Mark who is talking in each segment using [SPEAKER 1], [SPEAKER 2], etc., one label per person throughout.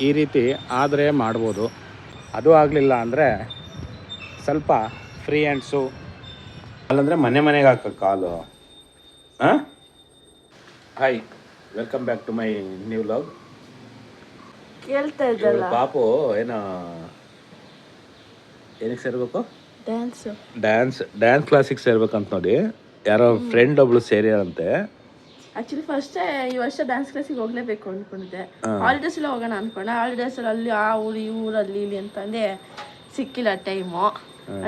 [SPEAKER 1] ಈ ರೀತಿ ಆದರೆ ಮಾಡ್ಬೋದು. ಅದು ಆಗಲಿಲ್ಲ ಅಂದರೆ ಸ್ವಲ್ಪ ಫ್ರೀ ಹ್ಯಾಂಡ್ಸು ಅಲ್ಲಂದರೆ ಮನೆಗೆ ಹಾಕೋ ಕಾಲು. ಹಾಂ, hi, welcome back to my new vlog.
[SPEAKER 2] ಕೇಳ್ತಾ ಇದ್ದಲ್ಲ
[SPEAKER 1] ಪಾಪು ಏನಕ್ಕೆ ಸೇರಬೇಕು? ಡ್ಯಾನ್ಸ್ ಕ್ಲಾಸಿಗೆ ಸೇರ್ಬೇಕಂತ ನೋಡಿ. ಯಾರೋ ಫ್ರೆಂಡ್ ಒಬ್ಳು ಸೇರಿಯಾರಂತೆ.
[SPEAKER 2] ಆಕ್ಚುಲಿ ಫಸ್ಟ್ ಈ ವರ್ಷ ಡ್ಯಾನ್ಸ್ ಕ್ಲಾಸಿಗೆ ಹೋಗ್ಲೇಬೇಕು ಅನ್ಕೊಂಡಿದ್ದೆ. ಹಾಲಿಡೇಸ್ ಎಲ್ಲ ಹೋಗೋಣ ಅನ್ಕೊಂಡೆ. ಹಾಲಿಡೇಸ್ ಅಲ್ಲಿ ಆ ಊರು ಈ ಊರು ಅಲ್ಲಿ ಇಲ್ಲಿ ಅಂತಂದೆ ಸಿಕ್ಕಿಲ್ಲ ಟೈಮು.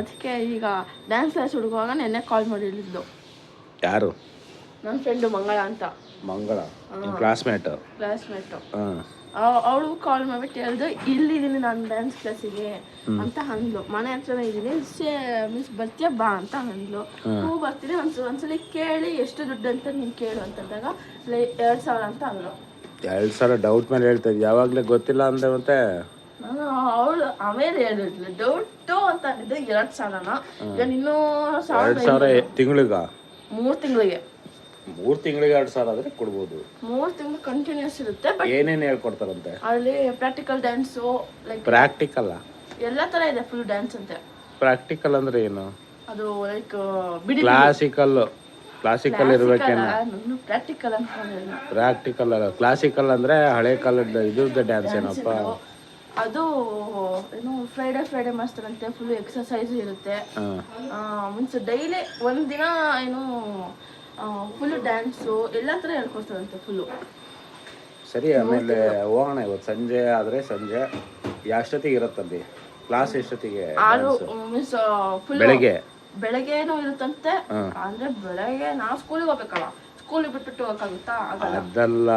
[SPEAKER 2] ಅದಕ್ಕೆ ಈಗ ಡ್ಯಾನ್ಸ್ ಕ್ಲಾಸ್ ಹುಡುಗುವಾಗ ನೆನ್ನೆ ಕಾಲ್ ಮಾಡಿ ಹೇಳಿದ್ಲು.
[SPEAKER 1] ಯಾರು?
[SPEAKER 2] ನನ್ನ ಫ್ರೆಂಡು ಮಂಗಳ ಅಂತ.
[SPEAKER 1] ಮಂಗಳ ಕ್ಲಾಸ್ಮೇಟು.
[SPEAKER 2] ಅವಳು ಕಾಲ್ ಮಾಡ್ಬಿಟ್ಟು ಹೇಳ್ದು ಇಲ್ಲಿದ್ದೀನಿ ನಾನು ಡ್ಯಾನ್ಸ್ ಕ್ಲಾಸಿಗೆ ಅಂತ ಅಂದ್ಲು. ಮನೆ ಹತ್ರನೇ ಇದ್ದೀನಿ, ಮಿಸ್ ಬರ್ತೀಯ ಬಾ ಅಂತ ಅಂದ್ಲು. ಹೂ ಬರ್ತೀನಿ, ಒಂದ್ಸಲಿ ಕೇಳಿ ಎಷ್ಟು ದುಡ್ಡು ಅಂತ ನೀನು ಕೇಳು ಅಂತಂದಾಗ 2,000 ಅಂತ ಅಂದ್ಲು.
[SPEAKER 1] 2,000 ಡೌಟ್ ಮೇಲೆ ಹೇಳ್ತಾ ಇದ್ದೆ, ಯಾವಾಗಲೇ ಗೊತ್ತಿಲ್ಲ ಅಂದೆ. ಮತ್ತೆ
[SPEAKER 2] ನಾನು ಅವಳು ಆಮೇಲೆ ಹೇಳಿದ್ಲು ಡೌಟು ಅಂತ ಅಂದಿದ್ದು 2,000ನ. ಈಗ ಇನ್ನೂ
[SPEAKER 1] 2,000 ತಿಂಗಳಿಗ?
[SPEAKER 2] 3 ತಿಂಗಳಿಗೆ.
[SPEAKER 1] 3 ತಿಂಗಳಿಗೆ 2,000 ಆದರೆ ಕೊಡ್ಬೋದು.
[SPEAKER 2] 3 ತಿಂಗಳು ಕಂಟಿನ್ಯೂಸ್ ಇರುತ್ತೆ. ಬಟ್
[SPEAKER 1] ಏನೇನು ಹೇಳ್ಕೊಡ್ತಾರಂತೆ
[SPEAKER 2] ಅಲ್ಲಿ ಪ್ರಾಕ್ಟಿಕಲ್ ಡ್ಯಾನ್ಸು, ಲೈಕ್
[SPEAKER 1] ಪ್ರಾಕ್ಟಿಕಲ್ಲ
[SPEAKER 2] ಎಲ್ಲ ಥರ ಇದೆ. ಫುಲ್ ಡ್ಯಾನ್ಸ್ ಅಂತೆ.
[SPEAKER 1] ಪ್ರಾಕ್ಟಿಕಲ್ ಅಂದ್ರೆ ಏನು?
[SPEAKER 2] ಅದು ಲೈಕ್ ಬಿಡಿ
[SPEAKER 1] ಕ್ಲಾಸಿಕಲ್ ಇರ್ಬೇಕೇನ?
[SPEAKER 2] ಪ್ರಾಕ್ಟಿಕಲ್ ಅಂತ.
[SPEAKER 1] ಪ್ರಾಕ್ಟಿಕಲ್ ಅಲ್ಲ, ಕ್ಲಾಸಿಕಲ್ ಅಂದ್ರೆ ಹಳೆ ಕಾಲದ ಇದ್ರದ್ದು ಡ್ಯಾನ್ಸ್ ಏನಪ್ಪ
[SPEAKER 2] ಅದು. ಏನು ಫ್ರೈಡೆ ಮಾಡ್ತಾರಂತೆ. ಫುಲ್ ಎಕ್ಸರ್ಸೈಸ್ ಇರುತ್ತೆ. ಮೀನ್ಸ್ ಡೈಲಿ ಒಂದಿನ ಏನು ಫುಲ್ ಡ್ಯಾನ್ಸು ಎಲ್ಲ ಥರ ಹೇಳ್ಕೊಡ್ತಾರಂತೆ ಫುಲ್ಲು.
[SPEAKER 1] ಸರಿ, ಆಮೇಲೆ ಹೋಗೋಣ ಇವತ್ತು ಸಂಜೆ ಆದರೆ. ಸಂಜೆ ಎಷ್ಟೊತ್ತಿಗೆ ಇರುತ್ತಲ್ಲಿ ಕ್ಲಾಸ್? ಎಷ್ಟೊತ್ತಿಗೆ?
[SPEAKER 2] 6 ಮೀನ್ಸ್ ಫುಲ್ ಬೆಳಗ್ಗೆನೂ ಇರುತ್ತಂತೆ. ಅಂದ್ರೆ ಬೆಳಗ್ಗೆ ನಾವು ಸ್ಕೂಲಿಗೆ ಹೋಗ್ಬೇಕಲ್ಲ, ಸ್ಕೂಲಿಗೆ ಬಿಟ್ಬಿಟ್ಟು ಹೋಗಕ್ಕಾಗುತ್ತಾ? ಅದಲ್ಲ.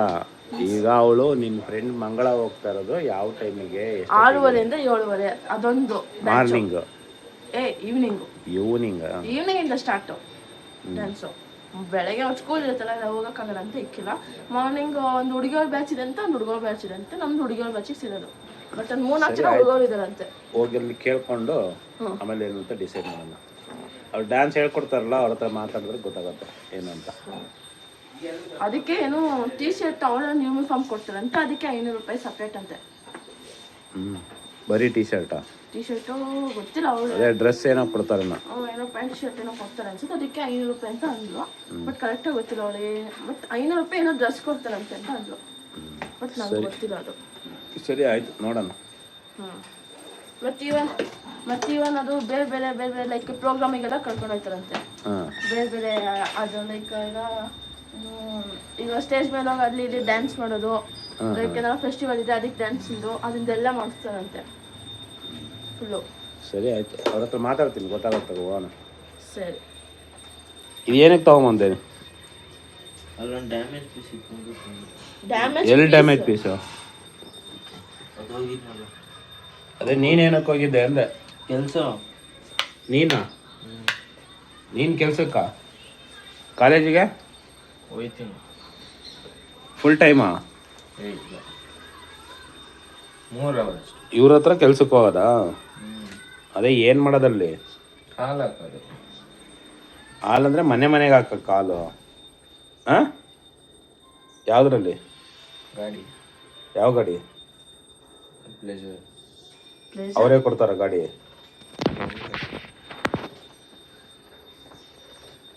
[SPEAKER 1] ಈಗ ಅವಳು ನಿನ್ನ ಫ್ರೆಂಡ್ ಮಂಗಳ ಹೋಗ್ತಾ ಇರೋದು ಯಾವ ಟೈಮಿಗೆ?
[SPEAKER 2] 6:30 ಇಂದ 7:30. ಅದೊಂದು
[SPEAKER 1] ಮಾರ್ನಿಂಗ್.
[SPEAKER 2] ಈವ್ನಿಂಗ್ ಇಂದ ಸ್ಟಾರ್ಟ್ ಡ್ಯಾನ್ಸು. ಬೆಳಗ್ಗೆ ಅವ್ರು ಸ್ಕೂಲ್ ಇರುತ್ತಲ್ಲ, ಹೋಗೋಕ್ಕಾಗಲ್ಲ ಅಂತ ಇಕ್ಕಿಲ್ಲ. ಮಾರ್ನಿಂಗ್ ಒಂದು ಹುಡುಗಿಯವ್ರ ಬ್ಯಾಚ್ ಇದೆ ಅಂತ, ಒಂದು ಹುಡುಗರ ಬ್ಯಾಚ್ ಇದೆ ಅಂತ. ನಮ್ದು ಹುಡುಗಿಯವ್ರ ಬ್ಯಾಚಿಗೆ ಸೇರೋದು. ಬಟ್ ಒಂದು 3-4 ಜನ ಹುಡುಗರು ಇದಾರಂತೆ.
[SPEAKER 1] ಹೋಗಿ ಅಲ್ಲಿ ಕೇಳ್ಕೊಂಡು ಆಮೇಲೆ ಏನು ಅಂತ ಡಿಸೈಡ್ ಮಾಡೋಣ. ಅವ್ರು ಡ್ಯಾನ್ಸ್ ಹೇಳ್ಕೊಡ್ತಾರಲ್ಲ, ಅವ್ರ ಹತ್ರ ಮಾತಾಡಿದ್ರೆ ಗೊತ್ತಾಗುತ್ತೆ ಏನು ಅಂತ.
[SPEAKER 2] ಅದಕ್ಕೆ ಏನು ಟೀ ಶರ್ಟ್ ಅವಳ ಯೂನಿಫಾರ್ಮ್ ಕೊಡ್ತಾರಂತೆ. ಅದಕ್ಕೆ 500 ರೂಪಾಯಿ ಸಪ್ರೇಟ್ ಅಂತೆ.
[SPEAKER 1] ಬರೀ ಟೀ ಶರ್ಟು
[SPEAKER 2] ಗೊತ್ತಿಲ್ಲ. ಅವಳು
[SPEAKER 1] ಅದೇ ಡ್ರೆಸ್ ಏನೋ ಕೊಡ್ತಾರೆ,
[SPEAKER 2] ಏನೋ ಪ್ಯಾಂಟ್ ಶರ್ಟ್ ಏನೋ ಕೊಡ್ತಾರೆ ಅನ್ಸುತ್ತೆ. ಅದಕ್ಕೆ 500 ರೂಪಾಯಿ ಅಂತ ಅಂದ್ಲು. ಬಟ್ ಕರೆಕ್ಟಾಗಿ ಗೊತ್ತಿಲ್ಲ ಅವಳಿಗೆ. ಬಟ್ 500 ರೂಪಾಯಿ ಏನೋ ಡ್ರೆಸ್ ಕೊಡ್ತಾರಂತೆ ಅಂತ ಅಂದ್ಲು. ಬಟ್ ನಂಗೆ ಗೊತ್ತಿಲ್ಲ ಅದು. ಸರಿ,
[SPEAKER 1] ಆಯ್ತು, ನೋಡೋಣ.
[SPEAKER 2] ಮತ್ತೆ ಇವನ್ ಅದು ಬೇರೆ ಬೇರೆ ಲೈಕ್ ಪ್ರೋಗ್ರಾಮಿಗೆಲ್ಲ ಕರ್ಕೊಂಡು ಹೋಗ್ತಾರಂತೆ. ಬೇರೆ ಅದು ಲೈಕ್ ಈಗ ಸ್ಟೇಜ್ ಮೇಲೆ ಹೋಗಿ ಅಲ್ಲಿ ಇಲ್ಲಿ ಡ್ಯಾನ್ಸ್ ಮಾಡೋದು. ಲೈಕ್ ಏನಾದ್ರು ಫೆಸ್ಟಿವಲ್ ಇದೆ ಅದಕ್ಕೆ ಡ್ಯಾನ್ಸ್ ಇಂದು ಅದನ್ನೆಲ್ಲ ಮಾಡಿಸ್ತಾರಂತೆ ಫುಲ್ಲು.
[SPEAKER 1] ಸರಿ, ಆಯ್ತು, ಅವ್ರ ಹತ್ರ ಮಾತಾಡ್ತೀನಿ, ಗೊತ್ತಾಗುತ್ತೆ. ಹೋಗೋಣ.
[SPEAKER 2] ಸರಿ.
[SPEAKER 1] ಇದು ಏನಕ್ಕೆ ತಗೊಂಬಂದೆ?
[SPEAKER 3] ಅಲ್ಲೊಂದು ಡ್ಯಾಮೇಜ್ ಪೀಸ್ ಇತ್ತು.
[SPEAKER 1] ಎಲ್ಲಿ ಡ್ಯಾಮೇಜ್ ಪೀಸು? ಅದೇ ನೀನೇನಕ್ಕೆ ಹೋಗಿದ್ದೆ ಅಂದೆ?
[SPEAKER 3] ಕೆಲಸ.
[SPEAKER 1] ನೀನು ಕೆಲ್ಸಕ್ಕ ಕಾಲೇಜಿಗೆ
[SPEAKER 3] ಹೋಯ್ತೀನಿ.
[SPEAKER 1] ಫುಲ್ ಟೈಮಾ?
[SPEAKER 3] 3 ಅವರ್ಸ್.
[SPEAKER 1] ಇವ್ರ ಹತ್ರ ಕೆಲ್ಸಕ್ಕೆ ಹೋಗೋದಾ? ಅದೇ ಏನು ಮಾಡೋದಲ್ಲಿ?
[SPEAKER 3] ಹಾಲು ಹಾಕೋದು.
[SPEAKER 1] ಹಾಲಂದರೆ ಮನೆಗೆ ಹಾಕ ಕಾಲು. ಹಾಂ, ಯಾವುದ್ರಲ್ಲಿ?
[SPEAKER 3] ಗಾಡಿ.
[SPEAKER 1] ಯಾವ ಗಾಡಿ?
[SPEAKER 3] ಪ್ಲೇಜರ್.
[SPEAKER 1] ಅವರೇ ಕೊಡ್ತಾರ ಗಾಡಿ?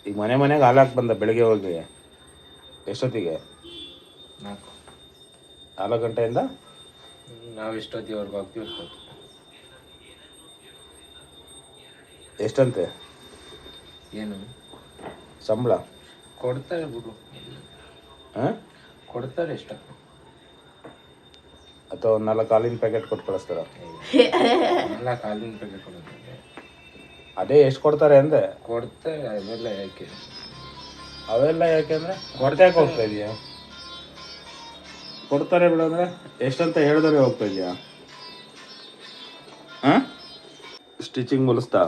[SPEAKER 1] ಈಗ ಮನೆಗೆ ಹಾಲು ಹಾಕಿ ಬಂದ ಬೆಳಗ್ಗೆ ಹೋಗಿ ಎಷ್ಟೊತ್ತಿಗೆ? 4 ಗಂಟೆಯಿಂದ
[SPEAKER 3] ನಾವು ಎಷ್ಟೊತ್ತಿವರೆಗೂ ಹೋಗ್ತೀವಿ.
[SPEAKER 1] ಎಷ್ಟಂತೆ?
[SPEAKER 3] ಏನು
[SPEAKER 1] ಸಂಬಳ
[SPEAKER 3] ಕೊಡ್ತಾರೆ ಬಿಡು.
[SPEAKER 1] ಹಾಂ,
[SPEAKER 3] ಕೊಡ್ತಾರೆ ಇಷ್ಟ.
[SPEAKER 1] ಅಥವಾ 4 ಹಾಲಿನ ಪ್ಯಾಕೆಟ್ ಕೊಟ್ಟು ಕಳಿಸ್ತಾರ?
[SPEAKER 3] 4 ಹಾಲಿನ ಪ್ಯಾಕೆಟ್ ಕೊಡುತ್ತೆ.
[SPEAKER 1] ಅದೇ ಎಷ್ಟು ಕೊಡ್ತಾರೆ ಅಂದೆ?
[SPEAKER 3] ಕೊಡ್ತಾರೆ.
[SPEAKER 1] ಅವೆಲ್ಲ ಯಾಕೆ ಅಂದರೆ ಕೊಡ್ತಾಕೆ ಹೋಗ್ತಾ ಇದೆಯಾ? ಕೊಡ್ತಾರೆ ಬಿಡು ಅಂದರೆ ಎಷ್ಟಂತ ಹೇಳಿದ್ರೆ ಹೋಗ್ತಾ ಇದೆಯಾ? ಹಾಂ, ಸ್ಟಿಚಿಂಗ್ ಮುಗಿಸ್ತಾ?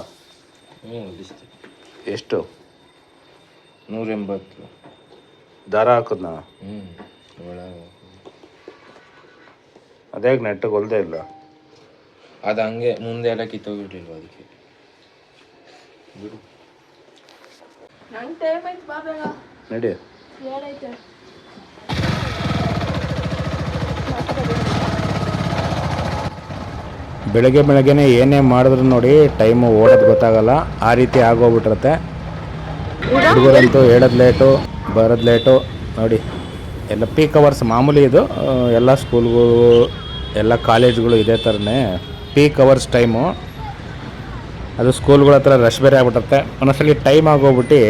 [SPEAKER 1] ಎಷ್ಟು?
[SPEAKER 3] 180.
[SPEAKER 1] ದಾರ ಹಾಕೋದ್ನ? ಅದೇ ನೆಟ್ಟಿಗೆ ಹೊಲ್ದೇ ಇಲ್ಲ.
[SPEAKER 3] ಅದು ಹಂಗೆ ಮುಂದೆ ಎಲ್ಲ ಕಿತ್ತೋಗಿರ್ಲಿಲ್ವ, ಅದಕ್ಕೆ ಬಿಡು.
[SPEAKER 1] ನಡಿ. ಬೆಳಗ್ಗೆನೇ ಏನೇ ಮಾಡಿದ್ರು ನೋಡಿ ಟೈಮು ಓಡೋದು ಗೊತ್ತಾಗಲ್ಲ, ಆ ರೀತಿ ಆಗೋಗ್ಬಿಟ್ಟಿರುತ್ತೆ. ಹುಡುಗರಂತೂ ಹೇಳೋದು ಲೇಟು, ಬರೋದು ಲೇಟು ನೋಡಿ. ಎಲ್ಲ ಪೀಕ್ ಅವರ್ಸ್ ಮಾಮೂಲಿ ಇದು, ಎಲ್ಲ ಸ್ಕೂಲ್ಗಳು ಎಲ್ಲ ಕಾಲೇಜ್ಗಳು ಇದೇ ಥರನೇ ಪೀಕ್ ಅವರ್ಸ್ ಟೈಮು. ಅದು ಸ್ಕೂಲ್ಗಳ ಹತ್ರ ರಶ್ ಬೇರೆ ಆಗ್ಬಿಟ್ಟಿರುತ್ತೆ. ಒಂದೊಂದ್ಸಲಿ ಟೈಮ್ ಆಗೋಗ್ಬಿಟ್ಟು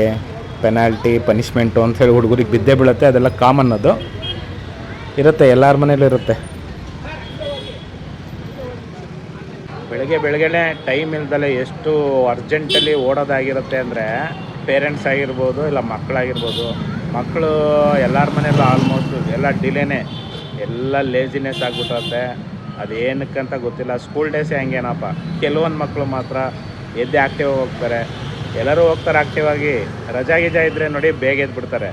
[SPEAKER 1] ಪೆನಾಲ್ಟಿ ಪನಿಷ್ಮೆಂಟು ಅಂಥೇಳಿ ಹುಡುಗರಿಗೆ ಬಿದ್ದೇ ಬೀಳುತ್ತೆ. ಅದೆಲ್ಲ ಕಾಮನ್, ಅದು ಇರುತ್ತೆ, ಎಲ್ಲರ ಮನೇಲೂ ಇರುತ್ತೆ. ಬೆಳಗ್ಗೆನೇ ಟೈಮ್ ಇಲ್ದಲೆ ಎಷ್ಟು ಅರ್ಜೆಂಟಲ್ಲಿ ಓಡೋದಾಗಿರುತ್ತೆ ಅಂದರೆ, ಪೇರೆಂಟ್ಸ್ ಆಗಿರ್ಬೋದು ಇಲ್ಲ ಮಕ್ಕಳಾಗಿರ್ಬೋದು. ಮಕ್ಕಳು ಎಲ್ಲರ ಮನೆಯಲ್ಲೂ ಆಲ್ಮೋಸ್ಟ್ ಎಲ್ಲ ಡಿಲೇನೇ, ಎಲ್ಲ ಲೇಜಿನೆಸ್ ಆಗಿಬಿಟ್ಟಿರುತ್ತೆ. ಅದೇನಕ್ಕಂತ ಗೊತ್ತಿಲ್ಲ. ಸ್ಕೂಲ್ ಡೇಸೇ ಹಂಗೇನಪ್ಪ, ಕೆಲವೊಂದು ಮಕ್ಕಳು ಮಾತ್ರ ಎದ್ದು ಆ್ಯಕ್ಟಿವ್ ಹೋಗ್ತಾರೆ. ಎಲ್ಲರೂ ಹೋಗ್ತಾರೆ ಆ್ಯಕ್ಟಿವ್ ಆಗಿ. ರಜಾ ಇದ್ದರೆ ನೋಡಿ ಬೇಗ ಎದ್ಬಿಡ್ತಾರೆ.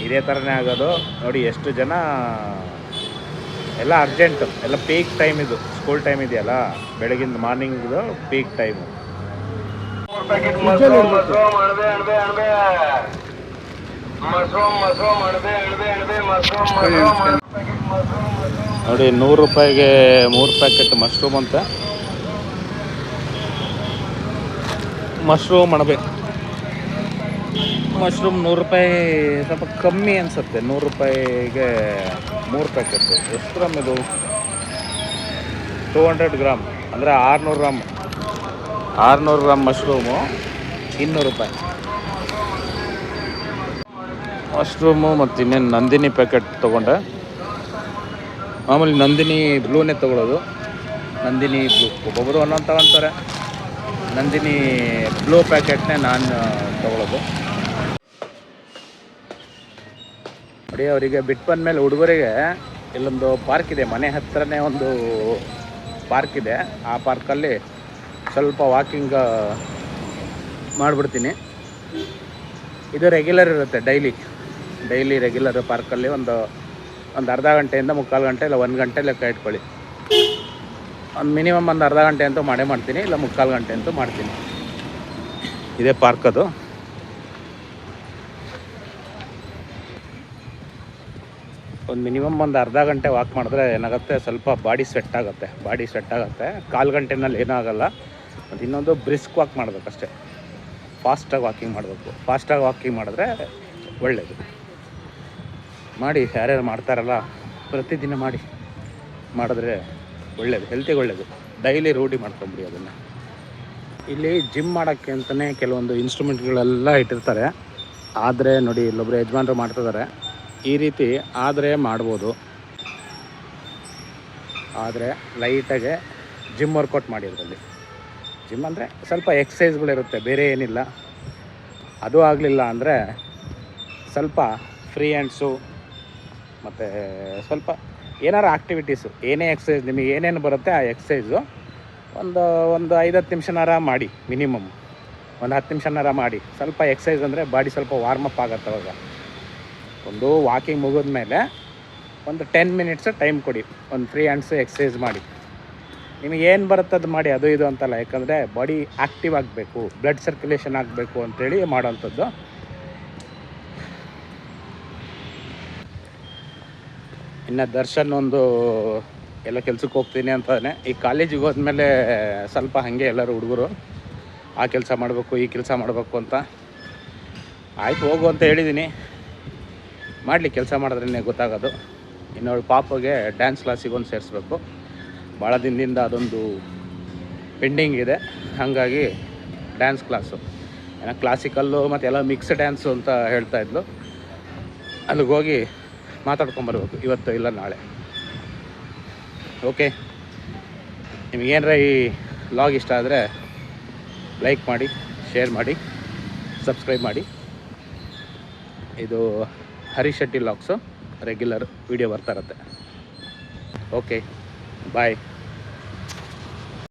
[SPEAKER 1] ಇದೇ ಥರನೇ ಆಗೋದು ನೋಡಿ. ಎಷ್ಟು ಜನ ಎಲ್ಲ ಅರ್ಜೆಂಟು, ಎಲ್ಲ ಪೀಕ್ ಟೈಮ್ ಇದು, ಸ್ಕೂಲ್ ಟೈಮ್ ಇದೆಯಲ್ಲ, ಬೆಳಗಿನ ಮಾರ್ನಿಂಗ್ದು ಪೀಕ್ ಟೈಮು. ನೋಡಿ 100 ರೂಪಾಯಿಗೆ 3 ಪ್ಯಾಕೆಟ್ ಮಶ್ರೂಮ್ ಅಂತ. ಮಶ್ರೂಮ್ ಅಣಬೆ, ಮಶ್ರೂಮ್ 100 ರೂಪಾಯಿ, ಸ್ವಲ್ಪ ಕಮ್ಮಿ ಅನಿಸುತ್ತೆ. 100 ರೂಪಾಯಿಗೆ 3 ಪ್ಯಾಕೆಟು. ಎಷ್ಟು ಗ್ರಾಮ್ ಇದು? 200 ಗ್ರಾಮ್ ಅಂದರೆ 600 ಗ್ರಾಮ್. 600 ಗ್ರಾಮ್ ಮಶ್ರೂಮು 200 ರೂಪಾಯಿ. ಮಶ್ರೂಮು ಮತ್ತು ಇನ್ನೇನು ನಂದಿನಿ ಪ್ಯಾಕೆಟ್ ತೊಗೊಂಡೆ. ಮಾಮೂಲಿ ನಂದಿನಿ ಬ್ಲೂನೇ ತೊಗೊಳ್ಳೋದು. ನಂದಿನಿ ಬ್ಲೂ, ಒಬ್ಬೊಬ್ಬರು ಒಂದೊಂದು ತಗೊತಾರೆ. ನಂದಿನಿ ಬ್ಲೂ ಪ್ಯಾಕೆಟ್ನೇ ನಾನು ತೊಗೊಳ್ಳೋದು. ನೋಡಿ, ಅವರಿಗೆ ಬಿಟ್ಟು ಬಂದಮೇಲೆ ಹುಡುಗರಿಗೆ ಇಲ್ಲೊಂದು ಪಾರ್ಕ್ ಇದೆ, ಮನೆ ಹತ್ರನೇ ಒಂದು ಪಾರ್ಕ್ ಇದೆ. ಆ ಪಾರ್ಕಲ್ಲಿ ಸ್ವಲ್ಪ ವಾಕಿಂಗ್ ಮಾಡಿಬಿಡ್ತೀನಿ. ಇದು ರೆಗ್ಯುಲರ್ ಇರುತ್ತೆ, ಡೈಲಿ ರೆಗ್ಯುಲರ್ ಪಾರ್ಕಲ್ಲಿ ಒಂದು ಅರ್ಧ ಗಂಟೆಯಿಂದ 3/4 ಗಂಟೆ ಇಲ್ಲ 1 ಗಂಟೆ ಲೆಕ್ಕ ಇಟ್ಕೊಳ್ಳಿ. ಮಿನಿಮಮ್ ಒಂದು ಅರ್ಧ ಗಂಟೆ ಅಂತೂ ಮಾಡೇ ಮಾಡ್ತೀನಿ, ಇಲ್ಲ 3/4 ಗಂಟೆ ಅಂತೂ ಮಾಡ್ತೀನಿ. ಇದೇ ಪಾರ್ಕ್ ಅದು. ಒಂದು ಮಿನಿಮಮ್ ಒಂದು ಅರ್ಧ ಗಂಟೆ ವಾಕ್ ಮಾಡಿದ್ರೆ ಏನಾಗುತ್ತೆ, ಸ್ವಲ್ಪ ಬಾಡಿ ಸ್ವೆಟ್ ಆಗುತ್ತೆ. 1/4 ಗಂಟೆನಲ್ಲಿ ಏನೂ ಆಗೋಲ್ಲ. ಮತ್ತು ಇನ್ನೊಂದು ಬ್ರಿಸ್ಕ್ ವಾಕ್ ಮಾಡಬೇಕಷ್ಟೆ, ಫಾಸ್ಟಾಗಿ ವಾಕಿಂಗ್ ಮಾಡಬೇಕು. ಫಾಸ್ಟಾಗಿ ವಾಕಿಂಗ್ ಮಾಡಿದ್ರೆ ಒಳ್ಳೆಯದು. ಮಾಡಿ, ಯಾರ್ಯಾರು ಮಾಡ್ತಾರಲ್ಲ ಪ್ರತಿದಿನ ಮಾಡಿದ್ರೆ ಒಳ್ಳೆಯದು, ಹೆಲ್ತಿಗೆ ಒಳ್ಳೆಯದು. ಡೈಲಿ ರೂಢಿ ಮಾಡ್ಕೊಂಬಿಡಿ ಅದನ್ನು. ಇಲ್ಲಿ ಜಿಮ್ ಮಾಡೋಕ್ಕೆ ಅಂತಲೇ ಕೆಲವೊಂದು ಇನ್ಸ್ಟ್ರೂಮೆಂಟ್ಗಳೆಲ್ಲ ಇಟ್ಟಿರ್ತಾರೆ. ಆದರೆ ನೋಡಿ, ಇಲ್ಲೊಬ್ಬರು ಯಜಮಾನರು ಮಾಡ್ತಿದ್ದಾರೆ. ಈ ರೀತಿ ಆದರೆ ಮಾಡ್ಬೋದು. ಆದರೆ ಲೈಟಾಗೆ ಜಿಮ್ ವರ್ಕೌಟ್ ಮಾಡಿ. ಅದರಲ್ಲಿ ಜಿಮ್ ಅಂದರೆ ಸ್ವಲ್ಪ ಎಕ್ಸಸೈಸ್ಗಳಿರುತ್ತೆ, ಬೇರೆ ಏನಿಲ್ಲ. ಅದು ಆಗಲಿಲ್ಲ ಅಂದರೆ ಸ್ವಲ್ಪ ಫ್ರೀ ಹ್ಯಾಂಡ್ಸು ಮತ್ತು ಸ್ವಲ್ಪ ಏನಾರು ಆ್ಯಕ್ಟಿವಿಟೀಸು, ಏನೇ ಎಕ್ಸಸೈಸ್ ನಿಮಗೆ ಏನೇನು ಬರುತ್ತೆ ಆ ಎಕ್ಸಸೈಸು ಒಂದು 5-10 ನಿಮಿಷನಾರ ಮಾಡಿ. ಮಿನಿಮಮ್ ಒಂದು 10 ನಿಮಿಷನಾರ ಮಾಡಿ. ಸ್ವಲ್ಪ ಎಕ್ಸಸೈಸ್ ಅಂದರೆ ಬಾಡಿ ಸ್ವಲ್ಪ ವಾರ್ಮಪ್ ಆಗುತ್ತೆ. ಅವಾಗ ಒಂದು ವಾಕಿಂಗ್ ಮುಗಿದ ಮೇಲೆ ಒಂದು 10 ಮಿನಿಟ್ಸ್ ಟೈಮ್ ಕೊಡಿ, ಒಂದು ಫ್ರೀ ಹ್ಯಾಂಡ್ಸು ಎಕ್ಸಸೈಸ್ ಮಾಡಿ. ನಿಮಗೆ ಏನು ಬರುತ್ತೆ ಅದು ಮಾಡಿ, ಅದು ಇದು ಅಂತಲ್ಲ. ಯಾಕಂದರೆ ಬಾಡಿ ಆ್ಯಕ್ಟಿವ್ ಆಗಬೇಕು, ಬ್ಲಡ್ ಸರ್ಕ್ಯುಲೇಷನ್ ಆಗಬೇಕು ಅಂತೇಳಿ ಮಾಡೋವಂಥದ್ದು. ಇನ್ನು ದರ್ಶನ್ ಒಂದು ಎಲ್ಲ ಕೆಲ್ಸಕ್ಕೆ ಹೋಗ್ತೀನಿ ಅಂತಾನೆ. ಈ ಕಾಲೇಜಿಗೆ ಹೋದ್ಮೇಲೆ ಸ್ವಲ್ಪ ಹಾಗೆ ಎಲ್ಲರೂ ಹುಡುಗರು ಆ ಕೆಲಸ ಮಾಡಬೇಕು, ಈ ಕೆಲಸ ಮಾಡಬೇಕು ಅಂತ. ಆಯಿತು ಹೋಗು ಅಂತ ಹೇಳಿದ್ದೀನಿ, ಮಾಡಲಿ. ಕೆಲಸ ಮಾಡಿದ್ರೇ ಗೊತ್ತಾಗೋದು. ಇನ್ನೊಳು ಪಾಪಗೆ ಡ್ಯಾನ್ಸ್ ಕ್ಲಾಸಿಗೆ ಒಂದು ಸೇರಿಸ್ಬೇಕು. ಭಾಳ ದಿನದಿಂದ ಅದೊಂದು ಪೆಂಡಿಂಗ್ ಇದೆ. ಹಾಗಾಗಿ ಡ್ಯಾನ್ಸ್ ಕ್ಲಾಸು, ಏನೋ ಕ್ಲಾಸಿಕಲ್ಲು ಮತ್ತು ಎಲ್ಲ ಮಿಕ್ಸ್ ಡ್ಯಾನ್ಸು ಅಂತ ಹೇಳ್ತಾಯಿದ್ಲು. ಅಲ್ಲಿಗೆ ಹೋಗಿ ಮಾತಾಡ್ಕೊಂಬರ್ಬೇಕು ಇವತ್ತು ಇಲ್ಲ ನಾಳೆ. ಓಕೆ, ನಿಮಗೇನಾರ ಈ ಲಾಗ್ ಇಷ್ಟ ಆದರೆ ಲೈಕ್ ಮಾಡಿ, ಶೇರ್ ಮಾಡಿ, ಸಬ್ಸ್ಕ್ರೈಬ್ ಮಾಡಿ. ಇದು Harish Shetty logs, regular video ಬರ್ತಾ ಇರುತ್ತೆ. ಓಕೆ, ಬಾಯ್.